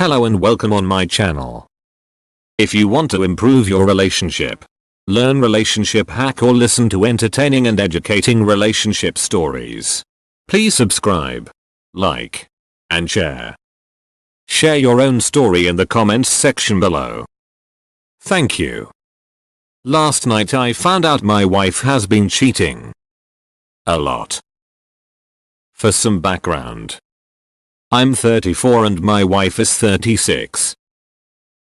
Hello and welcome on my channel. If you want to improve your relationship, learn relationship hack or listen to entertaining and educating relationship stories, please subscribe, like, and share. Share your own story in the comments section below. Thank you. Last night I found out my wife has been cheating. A lot. For some background, I'm 34 and my wife is 36.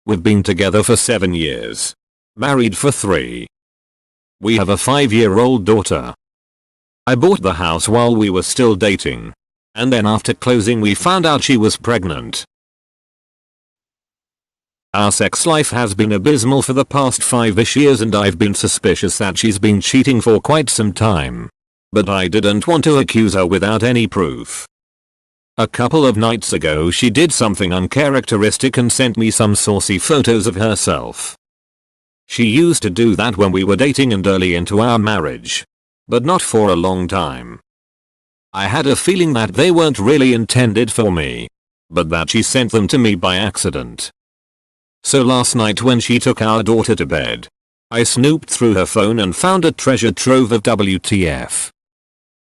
We've been together for 7 years. Married for 3. We have a 5-year-old daughter. I bought the house while we were still dating. And then after closing we found out she was pregnant. Our sex life has been abysmal for the past 5-ish years and I've been suspicious that she's been cheating for quite some time. But I didn't want to accuse her without any proof. A couple of nights ago she did something uncharacteristic and sent me some saucy photos of herself. She used to do that when we were dating and early into our marriage. But not for a long time. I had a feeling that they weren't really intended for me, but that she sent them to me by accident. So last night when she took our daughter to bed, I snooped through her phone and found a treasure trove of WTF.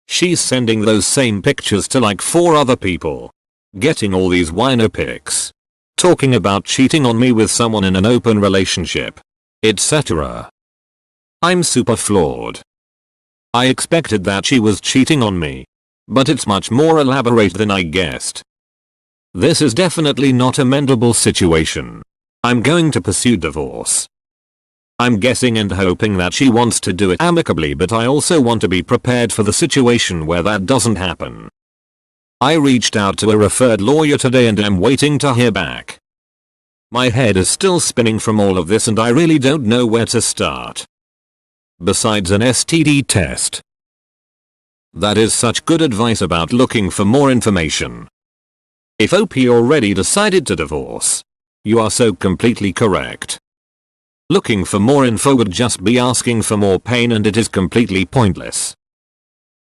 She's sending those same pictures to like 4 other people. Getting all these wino pics. Talking about cheating on me with someone in an open relationship. Etc. I'm super flawed. I expected that she was cheating on me. But it's much more elaborate than I guessed. This is definitely not a mendable situation. I'm going to pursue divorce. I'm guessing and hoping that she wants to do it amicably, but I also want to be prepared for the situation where that doesn't happen. I reached out to a referred lawyer today and am waiting to hear back. My head is still spinning from all of this and I really don't know where to start. Besides an STD test. That is such good advice about looking for more information. If OP already decided to divorce, you are so completely correct. Looking for more info would just be asking for more pain and it is completely pointless.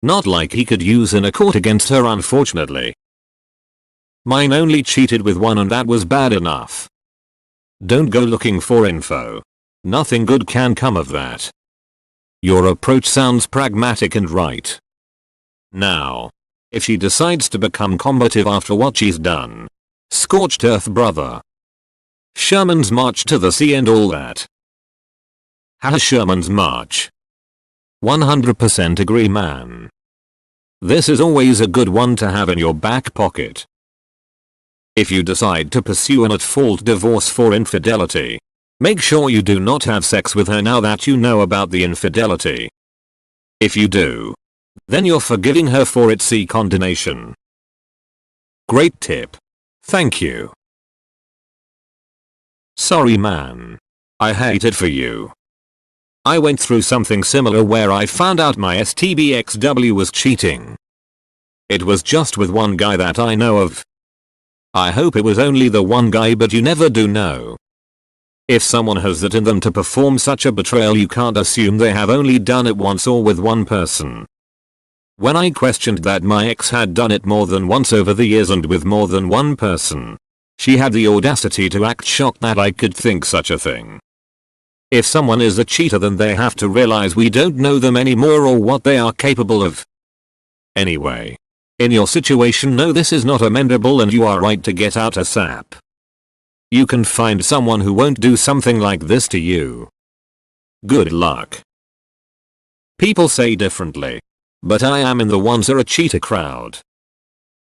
Not like he could use in a court against her, unfortunately. Mine only cheated with one and that was bad enough. Don't go looking for info. Nothing good can come of that. Your approach sounds pragmatic and right. Now, if she decides to become combative after what she's done, scorched earth brother. Sherman's March to the Sea and all that. Has Sherman's March. 100% agree, man. This is always a good one to have in your back pocket. If you decide to pursue an at-fault divorce for infidelity, make sure you do not have sex with her now that you know about the infidelity. If you do, then you're forgiving her for it. See condonation. Great tip. Thank you. Sorry man. I hate it for you. I went through something similar where I found out my STBXW was cheating. It was just with one guy that I know of. I hope it was only the one guy, but you never do know. If someone has it in them to perform such a betrayal, you can't assume they have only done it once or with one person. When I questioned that my ex had done it more than once over the years and with more than one person, she had the audacity to act shocked that I could think such a thing. If someone is a cheater, then they have to realize we don't know them anymore or what they are capable of. Anyway, in your situation, no, this is not amendable and you are right to get out ASAP. You can find someone who won't do something like this to you. Good luck. People say differently, but I am in the ones are a cheater crowd.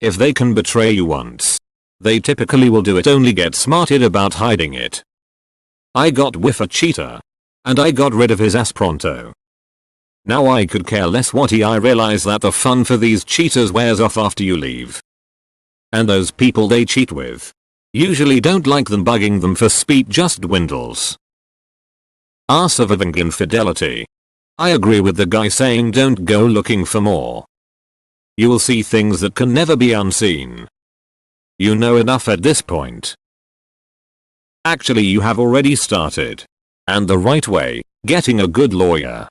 If they can betray you once, they typically will do it, only get smarted about hiding it. I got with a cheater, and I got rid of his ass pronto. Now I could care less what I realize that the fun for these cheaters wears off after you leave. And those people they cheat with usually don't like them. Bugging them for speed just dwindles. Surviving infidelity. I agree with the guy saying don't go looking for more. You will see things that can never be unseen. You know enough at this point. Actually, you have already started. And the right way, getting a good lawyer.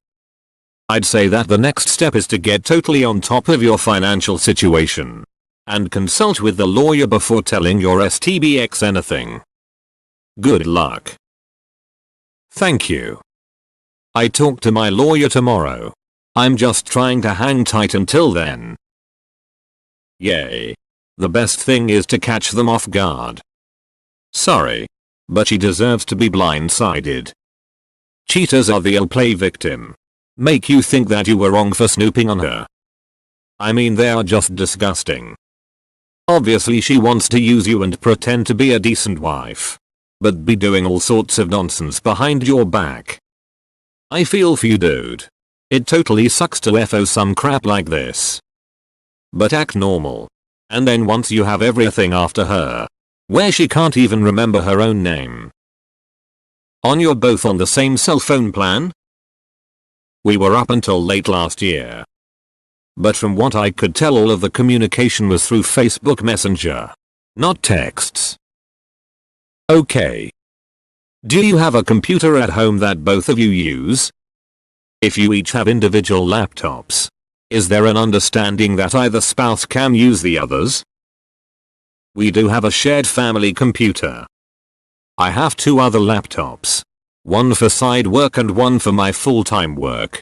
I'd say that the next step is to get totally on top of your financial situation. and consult with the lawyer before telling your STBX anything. Good luck. Thank you. I talk to my lawyer tomorrow. I'm just trying to hang tight until then. Yay. The best thing is to catch them off guard. Sorry. But she deserves to be blindsided. Cheaters are the play victim. Make you think that you were wrong for snooping on her. I mean, they are just disgusting. Obviously she wants to use you and pretend to be a decent wife. But be doing all sorts of nonsense behind your back. I feel for you, dude. It totally sucks to FO some crap like this. But act normal. And then once you have everything after her, where she can't even remember her own name. You're both on the same cell phone plan? We were up until late last year. But from what I could tell, all of the communication was through Facebook Messenger. Not texts. Okay. Do you have a computer at home that both of you use? If you each have individual laptops, is there an understanding that either spouse can use the other's? We do have a shared family computer. I have 2 other laptops. One for side work and one for my full-time work.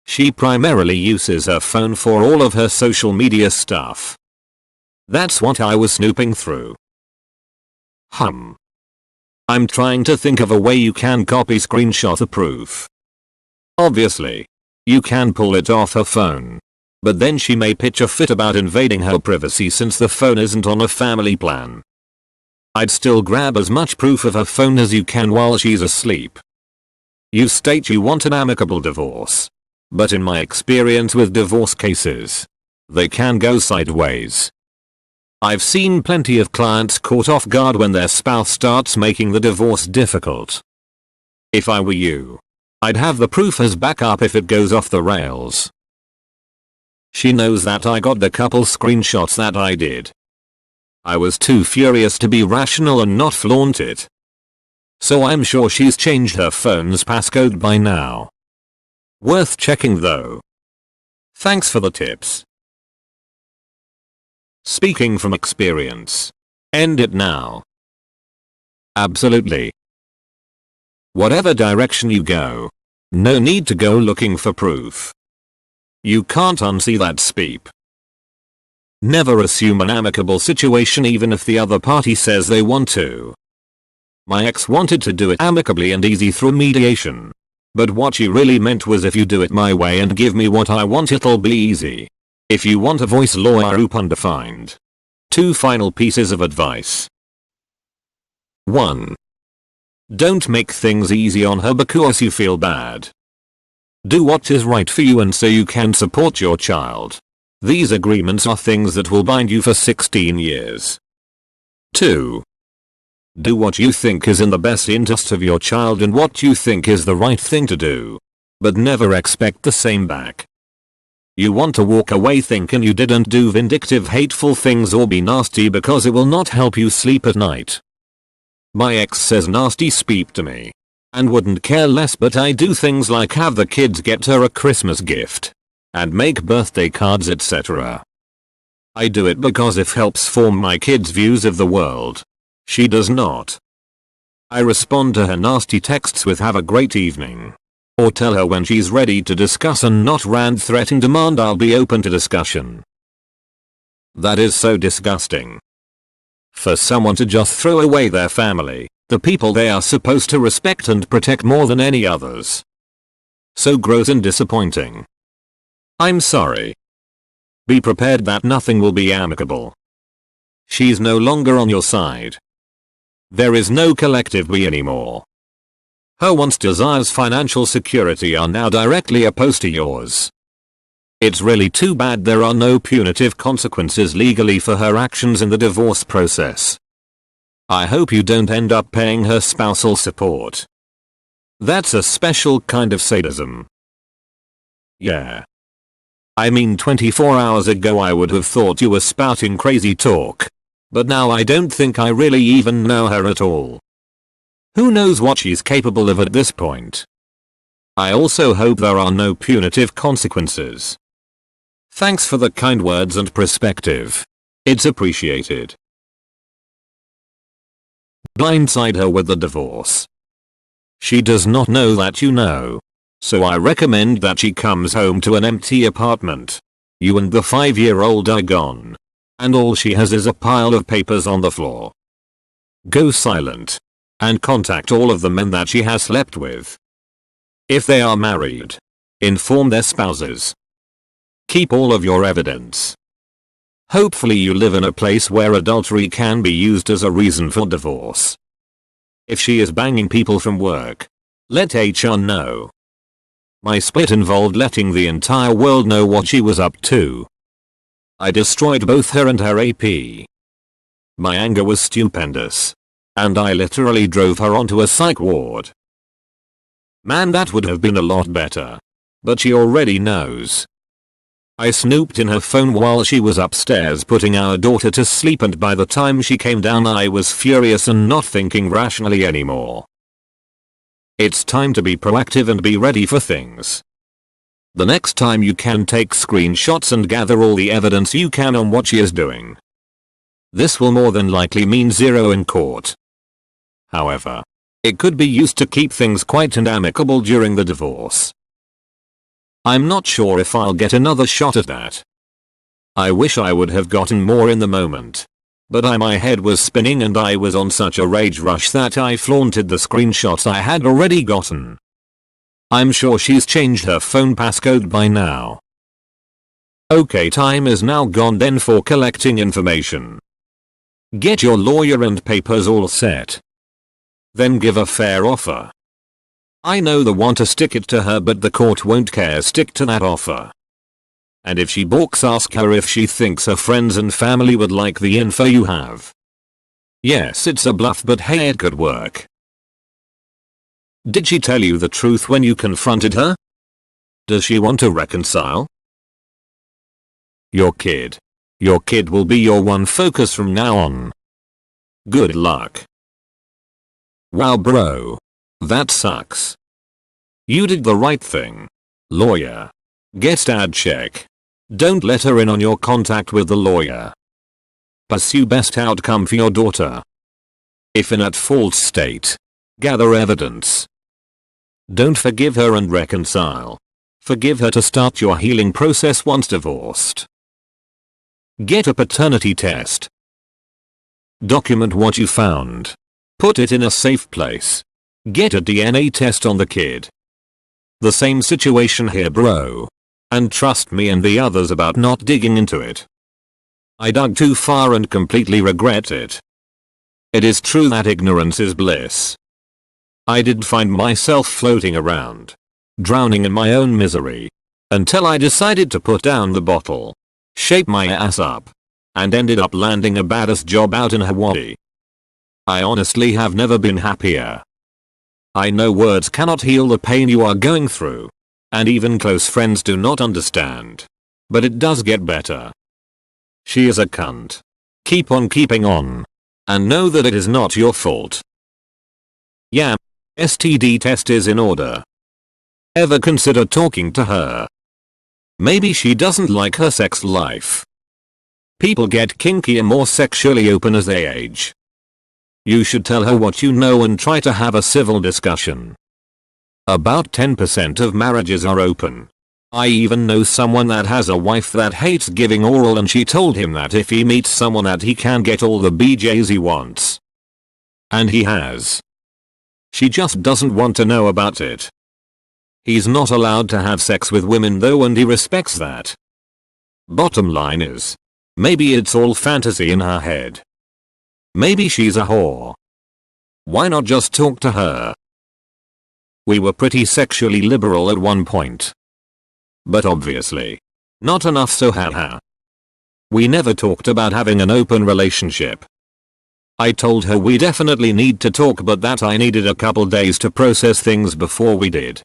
She primarily uses her phone for all of her social media stuff. That's what I was snooping through. I'm trying to think of a way you can copy screenshot the proof. Obviously, you can pull it off her phone. But then she may pitch a fit about invading her privacy since the phone isn't on a family plan. I'd still grab as much proof of her phone as you can while she's asleep. You state you want an amicable divorce. But in my experience with divorce cases, they can go sideways. I've seen plenty of clients caught off guard when their spouse starts making the divorce difficult. If I were you, I'd have the proof as backup if it goes off the rails. She knows that I got the couple screenshots that I did. I was too furious to be rational and not flaunt it. So I'm sure she's changed her phone's passcode by now. Worth checking though. Thanks for the tips. Speaking from experience. End it now. Absolutely. Whatever direction you go, no need to go looking for proof. You can't unsee that speep. Never assume an amicable situation even if the other party says they want to. My ex wanted to do it amicably and easy through mediation. But what she really meant was if you do it my way and give me what I want, it'll be easy. If you want a voice lawyer, undefined. 2 final pieces of advice. 1. Don't make things easy on her because you feel bad. Do what is right for you and so you can support your child. These agreements are things that will bind you for 16 years. 2. Do what you think is in the best interest of your child and what you think is the right thing to do. But never expect the same back. You want to walk away thinking you didn't do vindictive, hateful things or be nasty because it will not help you sleep at night. My ex says nasty speak to me. And wouldn't care less, but I do things like have the kids get her a Christmas gift. And make birthday cards, etc. I do it because it helps form my kids' views of the world. She does not. I respond to her nasty texts with "have a great evening." Or tell her when she's ready to discuss and not rant, threaten, demand I'll be open to discussion. That is so disgusting. For someone to just throw away their family, the people they are supposed to respect and protect more than any others. So gross and disappointing. I'm sorry. Be prepared that nothing will be amicable. She's no longer on your side. There is no collective we anymore. Her wants, desires, financial security are now directly opposed to yours. It's really too bad there are no punitive consequences legally for her actions in the divorce process. I hope you don't end up paying her spousal support. That's a special kind of sadism. Yeah. I mean, 24 hours ago I would have thought you were spouting crazy talk. But now I don't think I really even know her at all. Who knows what she's capable of at this point? I also hope there are no punitive consequences. Thanks for the kind words and perspective. It's appreciated. Blindside her with the divorce. She does not know that you know. So I recommend that she comes home to an empty apartment. You and the 5-year-old are gone. And all she has is a pile of papers on the floor. Go silent. And contact all of the men that she has slept with. If they are married, inform their spouses. Keep all of your evidence. Hopefully you live in a place where adultery can be used as a reason for divorce. If she is banging people from work, let HR know. My split involved letting the entire world know what she was up to. I destroyed both her and her AP. My anger was stupendous. And I literally drove her onto a psych ward. Man, that would have been a lot better. But she already knows. I snooped in her phone while she was upstairs putting our daughter to sleep, and by the time she came down I was furious and not thinking rationally anymore. It's time to be proactive and be ready for things. The next time you can take screenshots and gather all the evidence you can on what she is doing. This will more than likely mean 0 in court. However, it could be used to keep things quiet and amicable during the divorce. I'm not sure if I'll get another shot at that. I wish I would have gotten more in the moment. But my head was spinning and I was on such a rage rush that I flaunted the screenshots I had already gotten. I'm sure she's changed her phone passcode by now. Okay, time is now gone then for collecting information. Get your lawyer and papers all set. Then give a fair offer. I know they want to stick it to her, but the court won't care. Stick to that offer. And if she balks, ask her if she thinks her friends and family would like the info you have. Yes, it's a bluff, but hey, it could work. Did she tell you the truth when you confronted her? Does she want to reconcile? Your kid. Your kid will be your one focus from now on. Good luck. Wow bro. That sucks. You did the right thing. Lawyer. Get dad check. Don't let her in on your contact with the lawyer. Pursue best outcome for your daughter. If in at fault state, gather evidence. Don't forgive her and reconcile. Forgive her to start your healing process once divorced. Get a paternity test. Document what you found. Put it in a safe place. Get a DNA test on the kid. The same situation here bro. And trust me and the others about not digging into it. I dug too far and completely regret it. It is true that ignorance is bliss. I did find myself floating around, drowning in my own misery, until I decided to put down the bottle, shape my ass up, and ended up landing a badass job out in Hawaii. I honestly have never been happier. I know words cannot heal the pain you are going through, and even close friends do not understand. But it does get better. She is a cunt. Keep on keeping on. And know that it is not your fault. Yeah, STD test is in order. Ever consider talking to her? Maybe she doesn't like her sex life. People get kinky and more sexually open as they age. You should tell her what you know and try to have a civil discussion. About 10% of marriages are open. I even know someone that has a wife that hates giving oral, and she told him that if he meets someone that he can get all the BJs he wants. And he has. She just doesn't want to know about it. He's not allowed to have sex with women though, and he respects that. Bottom line is, maybe it's all fantasy in her head. Maybe she's a whore. Why not just talk to her? We were pretty sexually liberal at one point. But obviously, not enough, so haha. We never talked about having an open relationship. I told her we definitely need to talk, but that I needed a couple days to process things before we did.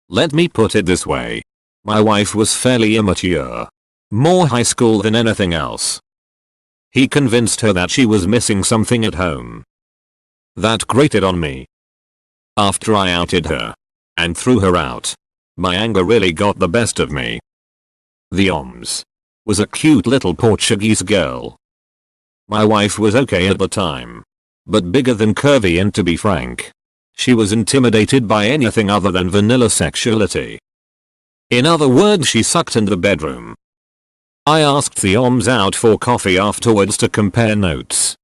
Let me put it this way. My wife was fairly immature. More high school than anything else. He convinced her that she was missing something at home. That grated on me. After I outed her and threw her out, my anger really got the best of me. The OMS. was a cute little Portuguese girl. My wife was okay at the time, but bigger than curvy, and to be frank, she was intimidated by anything other than vanilla sexuality. In other words, she sucked in the bedroom. I asked the OMS out for coffee afterwards to compare notes.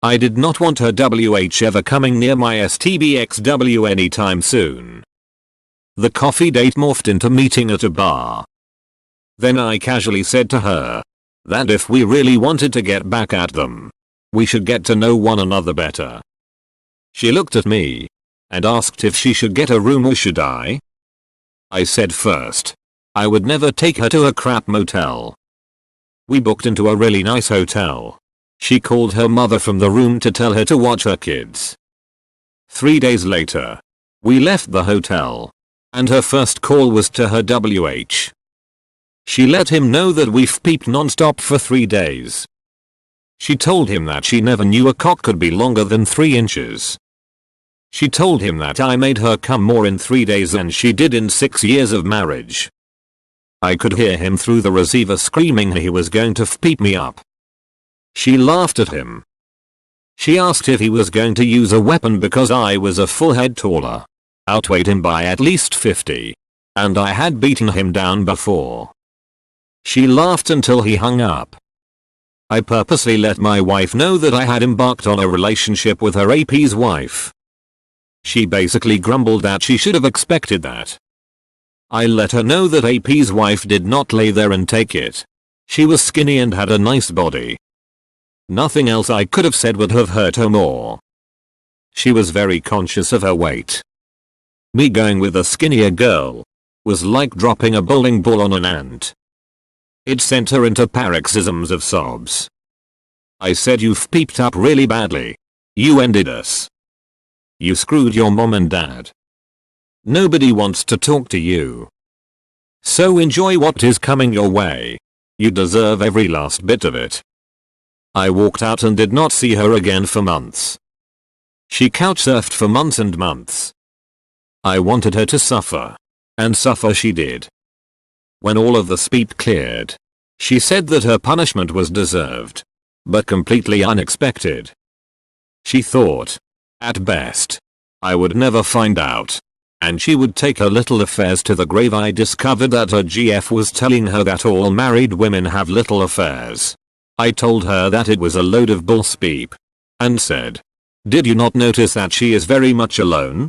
I did not want her WH ever coming near my STBXW anytime soon. The coffee date morphed into meeting at a bar. Then I casually said to her that if we really wanted to get back at them, we should get to know one another better. She looked at me and asked if she should get a room or should I. I said first, I would never take her to a crap motel. We booked into a really nice hotel. She called her mother from the room to tell her to watch her kids. 3 days later, we left the hotel, and her first call was to her WH. She let him know that we've peeped non-stop for 3 days. She told him that she never knew a cock could be longer than 3 inches. She told him that I made her come more in 3 days than she did in 6 years of marriage. I could hear him through the receiver screaming he was going to peep me up. She laughed at him. She asked if he was going to use a weapon because I was a full head taller, outweighed him by at least 50, and I had beaten him down before. She laughed until he hung up. I purposely let my wife know that I had embarked on a relationship with her AP's wife. She basically grumbled that she should have expected that. I let her know that AP's wife did not lay there and take it. She was skinny and had a nice body. Nothing else I could have said would have hurt her more. She was very conscious of her weight. Me going with a skinnier girl was like dropping a bowling ball on an ant. It sent her into paroxysms of sobs. I said, you've peeped up really badly. You ended us. You screwed your mom and dad. Nobody wants to talk to you. So enjoy what is coming your way. You deserve every last bit of it. I walked out and did not see her again for months. She couch surfed for months and months. I wanted her to suffer. And suffer she did. When all of the speed cleared, she said that her punishment was deserved, but completely unexpected. She thought, at best, I would never find out, and she would take her little affairs to the grave. I discovered that her GF was telling her that all married women have little affairs. I told her that it was a load of bullspeep, and said, did you not notice that she is very much alone?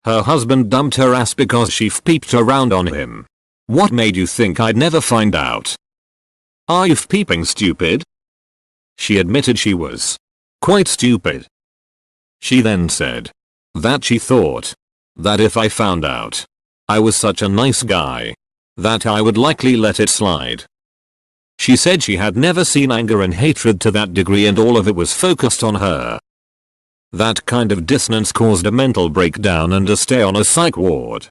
Her husband dumped her ass because she peeped around on him. What made you think I'd never find out? Are you peeping stupid? She admitted she was quite stupid. She then said that she thought that if I found out I was such a nice guy, that I would likely let it slide. She said she had never seen anger and hatred to that degree, and all of it was focused on her. That kind of dissonance caused a mental breakdown and a stay on a psych ward.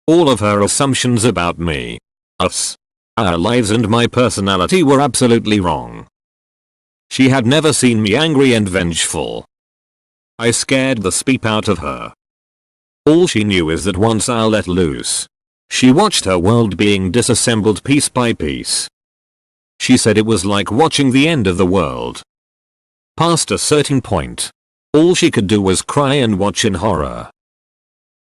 All of her assumptions about me, us, our lives and my personality were absolutely wrong. She had never seen me angry and vengeful. I scared the speep out of her. All she knew is that once I let loose, she watched her world being disassembled piece by piece. She said it was like watching the end of the world. Past a certain point, all she could do was cry and watch in horror.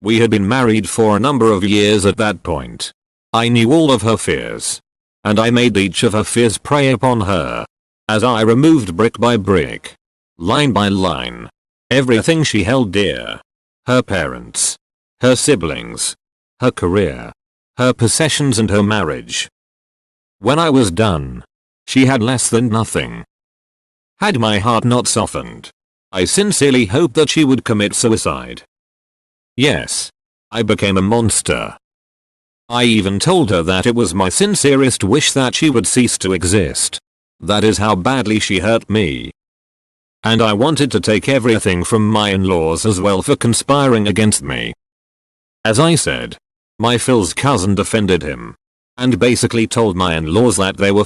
We had been married for a number of years at that point. I knew all of her fears, and I made each of her fears prey upon her, as I removed brick by brick, line by line, everything she held dear. Her parents, her siblings, her career, her possessions and her marriage. When I was done, she had less than nothing. Had my heart not softened, I sincerely hoped that she would commit suicide. Yes, I became a monster. I even told her that it was my sincerest wish that she would cease to exist. That is how badly she hurt me. And I wanted to take everything from my in-laws as well for conspiring against me. As I said, my Phil's cousin defended him, and basically told my in-laws that they were